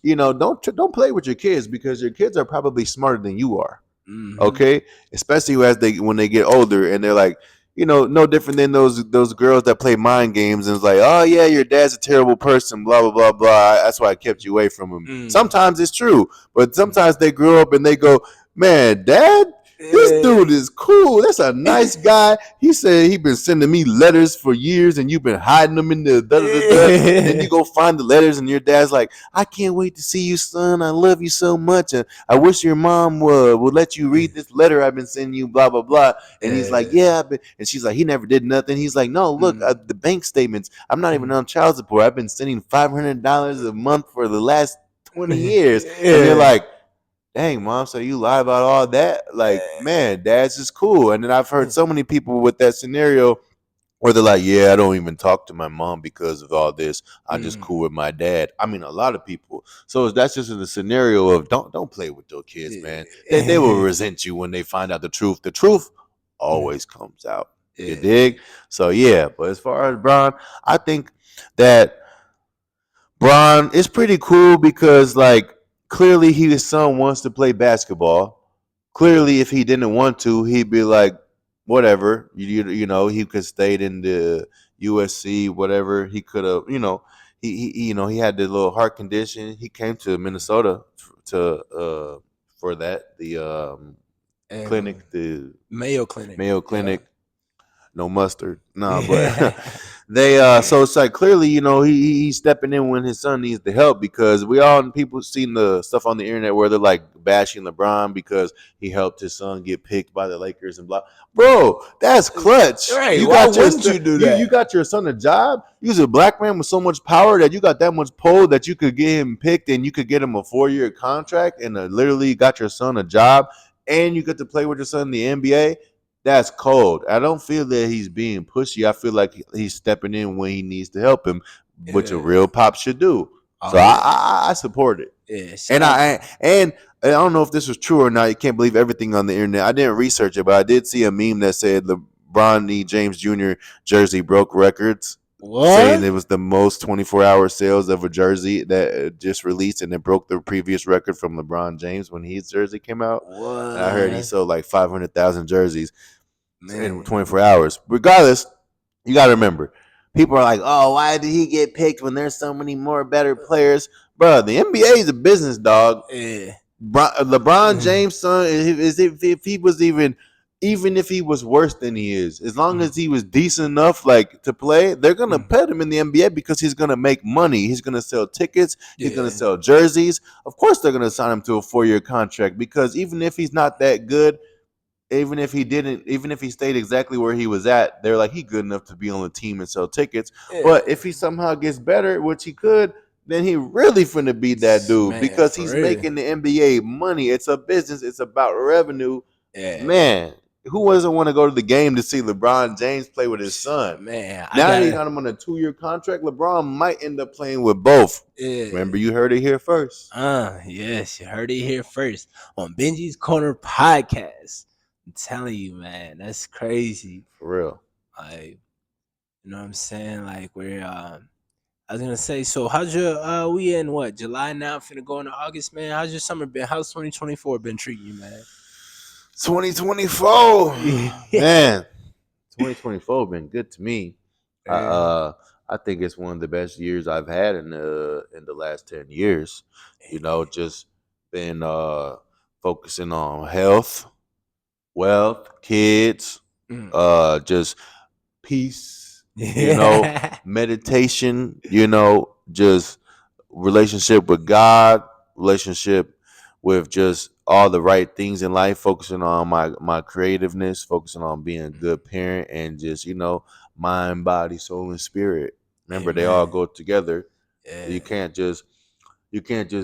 don't play with your kids because your kids are probably smarter than you are. Hmm. Okay, especially as they when they get older and they're like, no different than those girls that play mind games and it's like, oh yeah, your dad's a terrible person, blah blah blah blah. That's why I kept you away from him. Mm. Sometimes it's true, but sometimes they grow up and they go, man, dad, this dude is cool. That's a nice guy. He said he been sending me letters for years, and you've been hiding them in the da da da da. And then you go find the letters, and your dad's like, "I can't wait to see you, son. I love you so much, and I wish your mom would let you read this letter I've been sending you." Blah blah blah. And he's like, Yeah. "Yeah," and she's like, "He never did nothing." He's like, "No, look, Mm. the bank statements. I'm not even Mm. on child support. I've been sending $500 a month for the last 20 years." And they're Yeah. like, dang, mom, so you lie about all that? Like, man, dad's is cool. And then I've heard so many people with that scenario where they're like, yeah, I don't even talk to my mom because of all this. I'm just Mm. cool with my dad. I mean, a lot of people. So that's just in the scenario of don't play with your kids, man. They will Yeah. resent you when they find out the truth. The truth Mm. always comes out. You Yeah. dig? So yeah, but as far as Bron, I think that Bron is pretty cool because like clearly his son wants to play basketball. Clearly, if he didn't want to, he'd be like, whatever. He could stayed in the USC, whatever. He could have, he had the little heart condition. He came to Minnesota to for that And clinic, the Mayo Clinic. Mayo Yeah. Clinic. No mustard, no, but they so it's like clearly he's stepping in when his son needs the help because we all people seen the stuff on the internet where they're like bashing LeBron because he helped his son get picked by the Lakers and blah. Bro, that's clutch. Right. You Why got your wouldn't you do you that? got your son a job. You're a black man with so much power that you got that much pull that you could get him picked and you could get him a 4-year contract and literally got your son a job and you get to play with your son in the NBA. That's cold. I don't feel that he's being pushy. I feel like he's stepping in when he needs to help him, which a Yeah. real pop should do. So Oh I yeah. I, I support it. Yeah. Shout And out. I don't know if this was true or not. You can't believe everything on the internet. I didn't research it, but I did see a meme that said LeBron James Jr. jersey broke records, saying What? it was the most 24-hour sales of a jersey that just released, and it broke the previous record from LeBron James when his jersey came out. And I heard he What? sold like 500,000 jerseys. in 24 hours. Regardless, you got to remember, people are like, oh, why did he get picked when there's so many more better players? Bro, the NBA is a business, dog. Yeah. LeBron James' son, if he was even if he was worse than he is, as long as he was decent enough like to play, they're gonna put him in the NBA because he's gonna make money. He's gonna sell tickets. He's gonna sell jerseys. Of course, they're gonna sign him to a 4-year contract because even if he's not that good, even if he stayed exactly where he was at, they're like, he good enough to be on the team and sell tickets. Yeah. But if he somehow gets better, which he could, then he really finna be that dude because he's making the NBA money. It's a business. It's about revenue. Yeah. Man, who doesn't want to go to the game to see LeBron James play with his son? Man, now that he got him on a 2-year contract, LeBron might end up playing with both. Yeah. Remember, you heard it here first. Yes, you heard it here first on Benji's Corner podcast. I'm telling you, man, that's crazy. For real. Like, you know what I'm saying? Like, I was gonna say, so how's your we in what, July now, finna go into August, man? How's your summer been? How's 2024 been treating you, man? 2024. Man. 2024 been good to me. I think it's one of the best years I've had in the last 10 years. You know, just been focusing on health, wealth, kids, just peace, you know, meditation, you know, just relationship with God, relationship with just all the right things in life, focusing on my creativeness, focusing on being a good parent, and just, you know, mind, body, soul, and spirit. Remember, they all go together. Yeah. You can't just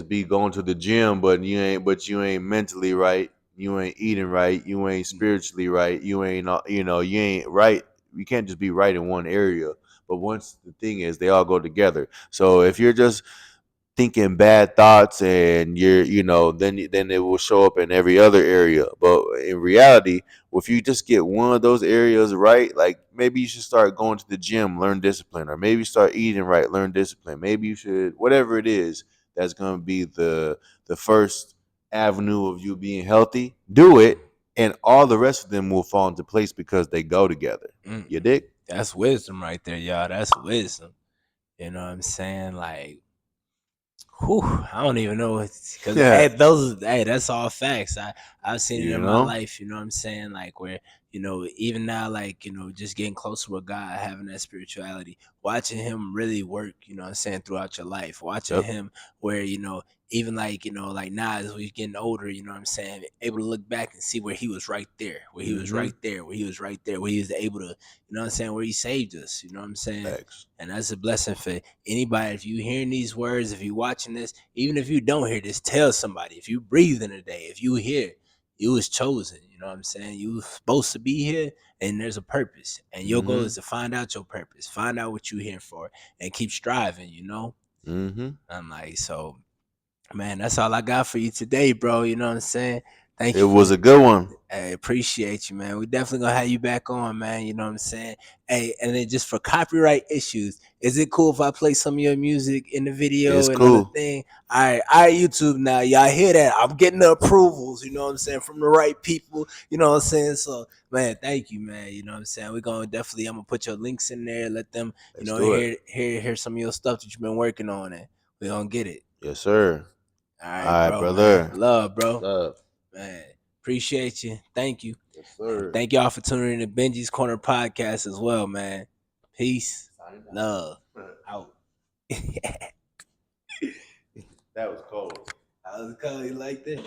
be going to the gym, but you ain't mentally right. You ain't eating right. You ain't spiritually right. You ain't, you know, you ain't right. You can't just be right in one area. But once the thing is, they all go together. So if you're just thinking bad thoughts and you're, you know, then it will show up in every other area. But in reality, if you just get one of those areas right, like maybe you should start going to the gym, learn discipline, or maybe start eating right, learn discipline. Maybe you should, whatever it is, that's going to be the first avenue of you being healthy, do it, and all the rest of them will fall into place because they go together. You dig? That's wisdom right there, y'all. That's wisdom. You know what I'm saying? Like, whew, I don't even know, because that's all facts. I've seen it in my life. You know what I'm saying? Like, where, you know, even now, like, you know, just getting closer with God, having that spirituality, watching Him really work. You know what I'm saying, throughout your life, watching Him where, you know, even like, you know, like now as we're getting older, you know what I'm saying, able to look back and see where He was right there, where He was right there, where He was right there, where He was able to, you know what I'm saying, where He saved us. You know what I'm saying? Thanks. And that's a blessing for anybody. If you hearing these words, if you watching this, even if you don't hear this, tell somebody. If you breathe in a day, if you hear, you was chosen. You know what I'm saying? You was supposed to be here, and there's a purpose. And your goal is to find out your purpose, find out what you're here for, and keep striving, you know? I'm like, so, man, that's all I got for you today, bro. You know what I'm saying? Thank you. It was a good one. Hey, appreciate you, man. We definitely gonna have you back on, man. You know what I'm saying? Hey, and then just for copyright issues, is it cool if I play some of your music in the video? It's cool. Thing? All right, YouTube now. Y'all hear that? I'm getting the approvals, you know what I'm saying, from the right people. You know what I'm saying? So, man, thank you, man. You know what I'm saying? We're gonna definitely, I'm gonna put your links in there, let them, you know, hear some of your stuff that you've been working on, and we're gonna get it. Yes, sir. All right, brother. Man. Love, bro. Love. Man. Appreciate you. Thank you. Yes, sir. And thank y'all for tuning in to Benji's Corner podcast as well, man. Peace. Love. Out. That was cold. That was cold. You like that?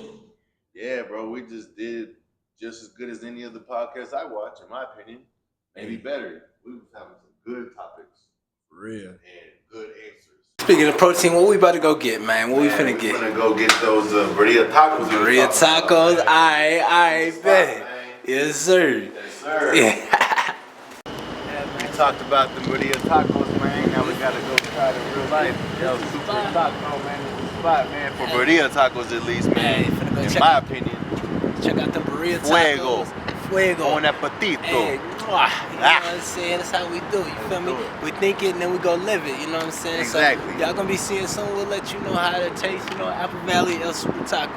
Yeah, bro. We just did just as good as any other podcast I watch, in my opinion. Maybe better. We was having some good topics. For real. And good answers. Speaking of protein, what we about to go get, man? What we finna get? We're gonna go get those burrito tacos. Burrito tacos? All right, bet. Yes, sir. Yes, sir. Yeah. We talked about the burrito tacos, man. Now we gotta go try it in real life. Yo, super taco, man. This is the spot, man. For burrito tacos, at least, man. Hey, in my opinion. Check out the burrito tacos. Fuego. Bon appetito. Hey, you know what I'm saying? That's how we do. You feel me? We think it and then we go live it. You know what I'm saying? Exactly. So y'all gonna be seeing soon. We'll let you know how to taste. You know, Apple Valley El Super Taco.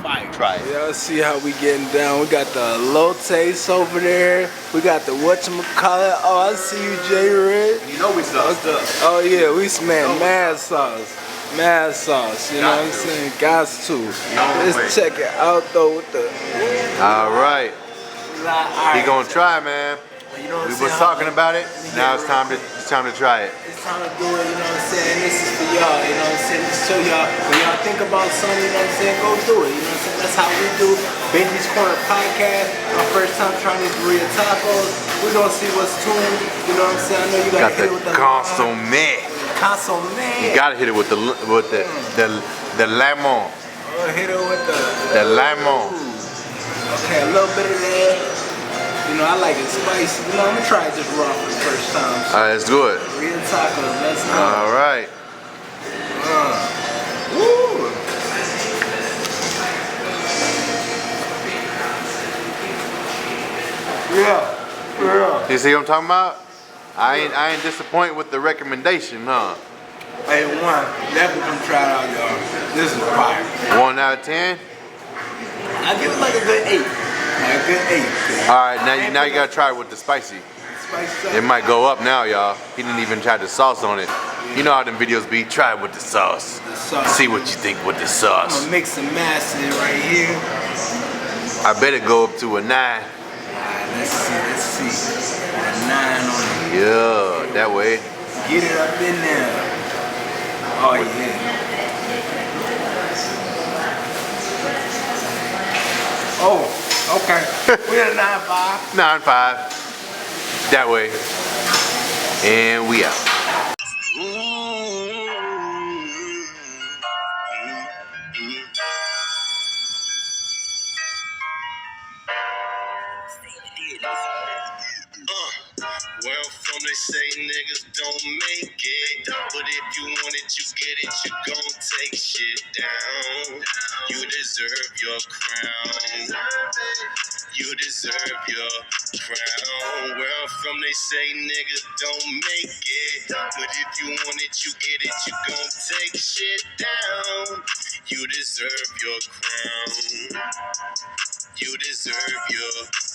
fire. Try it. Y'all see how we getting down. We got the lotes over there. We got the whatchamacallit. Oh, I see you, JRichol. You know we sauce. Oh yeah, we smell mad sauce. Mad sauce, you know what I'm saying? Got to. Let's check it out though with the. All right. He gonna try, man. You know what We I'm was saying? talking about it. Now it's time to try it. It's time to do it, you know what I'm saying? This is for y'all, you know what I'm saying? To show y'all, when y'all think about something, you know what I'm saying? Go do it, you know what I'm saying? That's how we do Benji's Corner Podcast. Our first time trying these burrito tacos. We're gonna see what's tuned, you know what I'm saying? I know you gotta hit it with the consomme. consomme. You gotta hit it with the lemon. Hit it with The lemon. Okay, a little bit of that. You know, I like it spicy. You know, I'm gonna try it just raw for the first time. So. Alright, let's do it. Burrito tacos, let's go. Alright. Woo! Yeah. You see what I'm talking about? I ain't disappointed with the recommendation, huh? Hey, one, definitely come try it out, y'all. This is fire. 1 out of 10? I give it like a good 8. Like a good 8. Alright, now you gotta try it with the spicy. It might go up now, y'all. He didn't even try the sauce on it. You know how them videos be, try it with the sauce. See what you think with the I'm sauce. gonna mix and mash it right here. I bet it go up to a 9. Let's see. A 9 on it. Yeah, that way. Get it up in there. Oh yeah. Oh, okay. We at a 9.5. 9.5. That way. And we out. Where I'm from, they say niggas don't make it. But if you want it, you get it. You gon' take shit down. You deserve your crown. You deserve your crown. Where I'm from, they say niggas don't make it. But if you want it, you get it. You gon' take shit down. You deserve your crown. You deserve your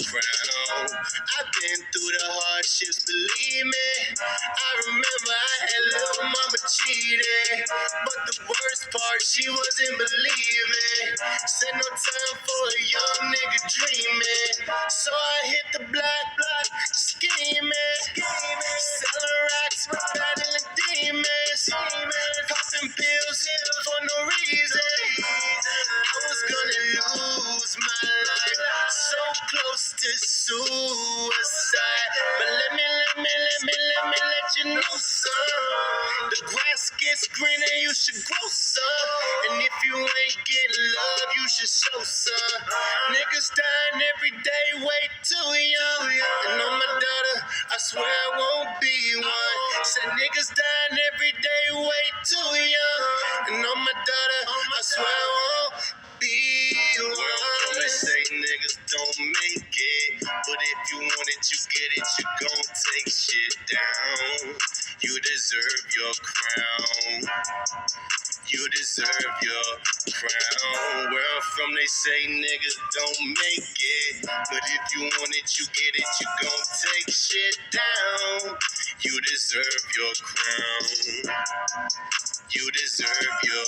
crown. I've been through the hardships, believe me. I remember I had little mama cheating, but the worst part, she wasn't believing. Said no time for a young nigga dreaming. So I hit the block, scheming. Selling rocks, battling demons. Popping pills for no reason. I was gonna lose my life, so close to suicide. But let you know, son. The grass gets greener, you should grow, son. And if you ain't getting love, you should show, son. Niggas dying every day, way too young. And on my daughter, I swear I won't be one. Said niggas dying every day, way too young. And on my daughter, I swear I won't be one. They say niggas don't make it, but if you want it, you get it. You gon' take shit down. You deserve your crown. You deserve your crown. Where I'm from, they say niggas don't make it, but if you want it, you get it. You gon' take shit down. You deserve your crown. You deserve your